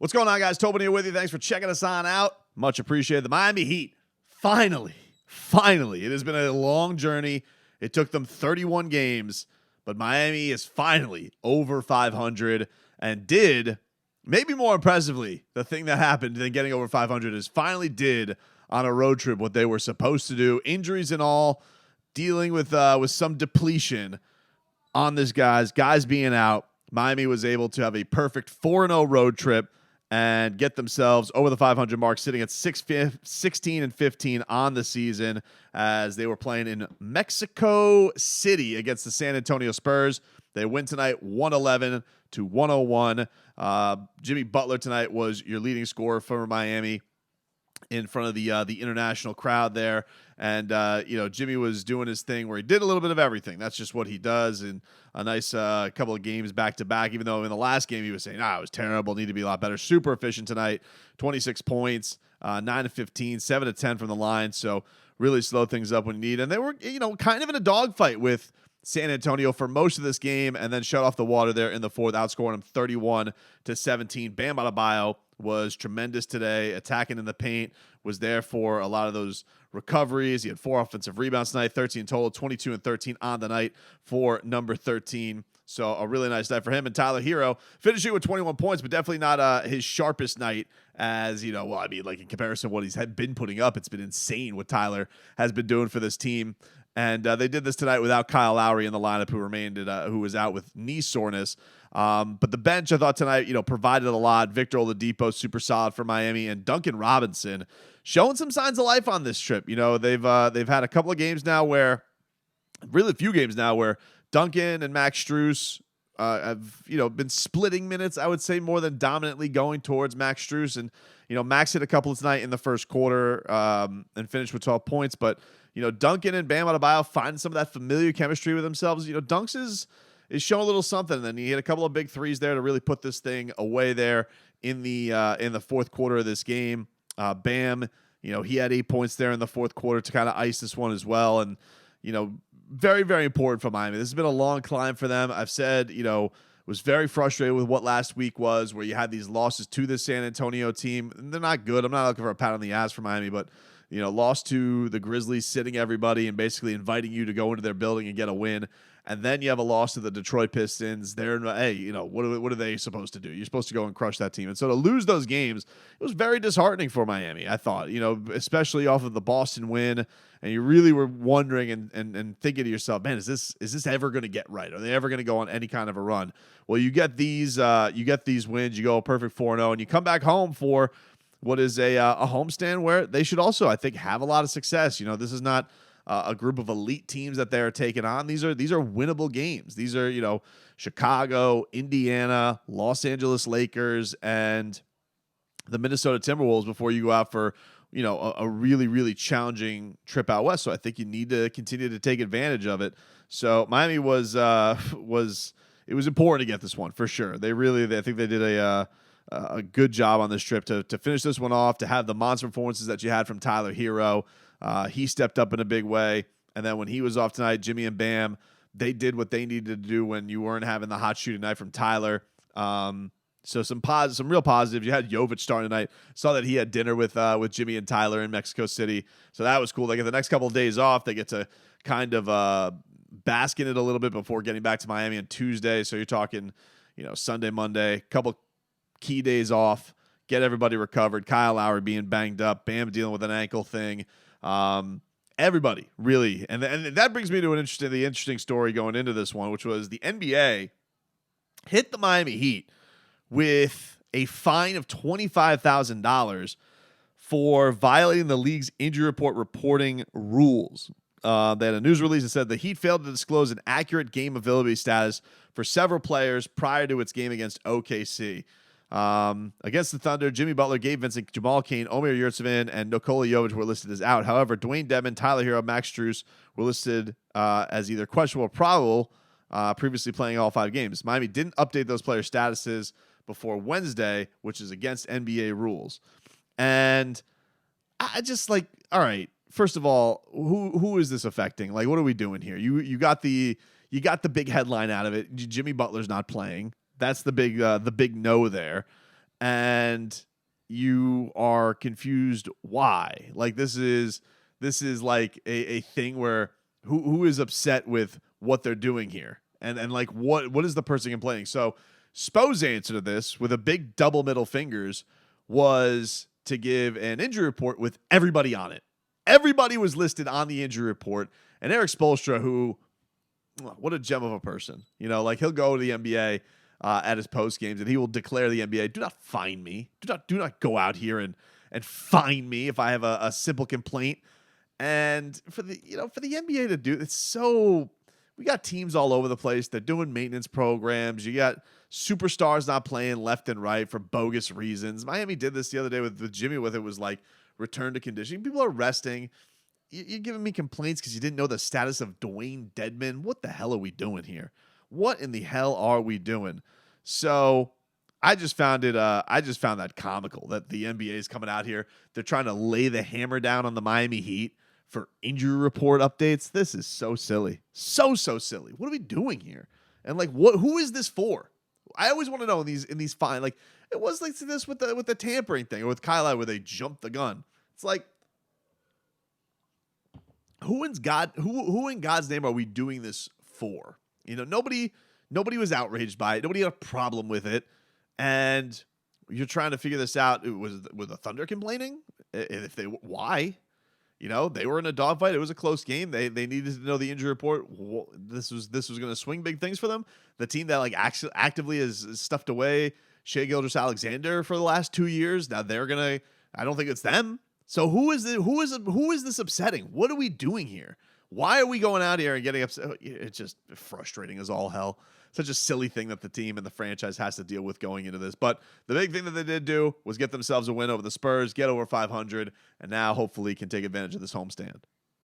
What's going on, guys? Tobin here with you. Thanks for checking us on out. Much appreciated. The Miami Heat, finally, it has been a long journey. It took them 31 games, but Miami is finally over 500 and did, maybe more impressively, the thing that happened than getting over 500 is finally did on a road trip what they were supposed to do. Injuries and all, dealing with some depletion on this guys being out. Miami was able to have a perfect 4-0 road trip and get themselves over the 500 mark, sitting at 16-15 on the season as they were playing in Mexico City against the San Antonio Spurs. They win tonight 111-101. Jimmy Butler tonight was your leading scorer for Miami in front of the international crowd there. And, Jimmy was doing his thing where he did a little bit of everything. That's just what he does. And a nice couple of games back-to-back, even though in the last game he was saying, it was terrible, need to be a lot better. Super efficient tonight, 26 points, 9-15, 7-10 from the line. So really slow things up when you need. And they were, kind of in a dogfight with San Antonio for most of this game and then shut off the water there in the fourth, outscoring them 31-17. Bam Adebayo was tremendous today, attacking in the paint, was there for a lot of those recoveries. He had 4 offensive rebounds tonight, 13 total, 22 and 13 on the night for number 13. So a really nice night for him. And Tyler Hero finishing with 21 points, but definitely not his sharpest night as, in comparison to what he's been putting up, it's been insane what Tyler has been doing for this team. And they did this tonight without Kyle Lowry in the lineup, who was out with knee soreness. But the bench, I thought tonight, provided a lot. Victor Oladipo, super solid for Miami, and Duncan Robinson showing some signs of life on this trip. They've had a couple of games now where, really a few games now where Duncan and Max Strus have been splitting minutes. I would say more than dominantly going towards Max Strus, and Max hit a couple tonight in the first quarter and finished with 12 points, but. Duncan and Bam Adebayo find some of that familiar chemistry with themselves. Dunks is showing a little something, and then he hit a couple of big threes there to really put this thing away there in the fourth quarter of this game. Bam, he had 8 points there in the fourth quarter to kind of ice this one as well, and very, very important for Miami. This has been a long climb for them. I've said, was very frustrated with what last week was, where you had these losses to the San Antonio team. And they're not good. I'm not looking for a pat on the ass for Miami, but lost to the Grizzlies, sitting everybody and basically inviting you to go into their building and get a win. And then you have a loss to the Detroit Pistons. They're, what are they supposed to do? You're supposed to go and crush that team. And so to lose those games, it was very disheartening for Miami, I thought, especially off of the Boston win. And you really were wondering and thinking to yourself, man, is this ever going to get right? Are they ever going to go on any kind of a run? Well, you get these wins, you go a perfect 4-0, and you come back home for what is a homestand where they should also, I think, have a lot of success. This is not a group of elite teams that they're taking on. These are winnable games. These are, Chicago, Indiana, Los Angeles Lakers, and the Minnesota Timberwolves before you go out for, a really, really challenging trip out west. So I think you need to continue to take advantage of it. So Miami it was important to get this one for sure. I think they did a good job on this trip to finish this one off, to have the monster performances that you had from Tyler Hero. He stepped up in a big way. And then when he was off tonight, Jimmy and Bam, they did what they needed to do when you weren't having the hot shooting night from Tyler. So some real positives. You had Jovic starting tonight. Saw that he had dinner with Jimmy and Tyler in Mexico City. So that was cool. They get the next couple of days off. They get to kind of bask in it a little bit before getting back to Miami on Tuesday. So you're talking, Sunday, Monday, couple key days off, get everybody recovered. Kyle Lowry being banged up, Bam dealing with an ankle thing. Everybody really, and that brings me to the interesting story going into this one, which was the NBA hit the Miami Heat with a fine of $25,000 for violating the league's injury report reporting rules. They had a news release that said the Heat failed to disclose an accurate game availability status for several players prior to its game against OKC. Against the Thunder, Jimmy Butler, Gabe Vincent, Jamal Cain, Omer Yurtseven, and Nikola Jovic were listed as out. However, Dwayne Dedmon, Tyler Hero, Max Strus were listed as either questionable or probable, previously playing all 5 games. Miami didn't update those players' statuses before Wednesday, which is against NBA rules. And I just all right, first of all, who is this affecting? What are we doing here? You got the big headline out of it. Jimmy Butler's not playing. That's the big no there. and you are confused why. Like this is like a thing where who is upset with what they're doing here, and like what is the person complaining? So Spo's answer to this with a big double middle fingers was to give an injury report with everybody on it. Everybody was listed on the injury report, and Eric Spoelstra, who, what a gem of a person, like he'll go to the NBA at his post games and he will declare the NBA, do not fine me, do not go out here and fine me if I have a simple complaint. And for the NBA to do it's so, we got teams all over the place. They're doing maintenance programs. You got superstars not playing left and right for bogus reasons. Miami did this the other day with Jimmy. With it was like return to conditioning. People are resting. You're giving me complaints because you didn't know the status of Dwayne Dedman. What the hell are we doing here? What in the hell are we doing? So I just found that comical that the NBA is coming out here. They're trying to lay the hammer down on the Miami Heat for injury report updates. This is so silly. So silly. What are we doing here? And like, who is this for? I always want to know in these fine, like it was like this with the tampering thing or with Kyle Lowry where they jumped the gun. It's like, who in God's name are we doing this for? Nobody was outraged by it. Nobody had a problem with it. And you're trying to figure this out. Was the Thunder complaining? Why? They were in a dogfight. It was a close game. They needed to know the injury report. This was going to swing big things for them. The team that like actually actively has stuffed away Shai Gilgeous-Alexander for the last 2 years. Now they're gonna. I don't think it's them. So who is this upsetting? What are we doing here? Why are we going out here and getting upset? It's just frustrating as all hell. Such a silly thing that the team and the franchise has to deal with going into this. But the big thing that they did do was get themselves a win over the Spurs, get over 500, and now hopefully can take advantage of this homestand.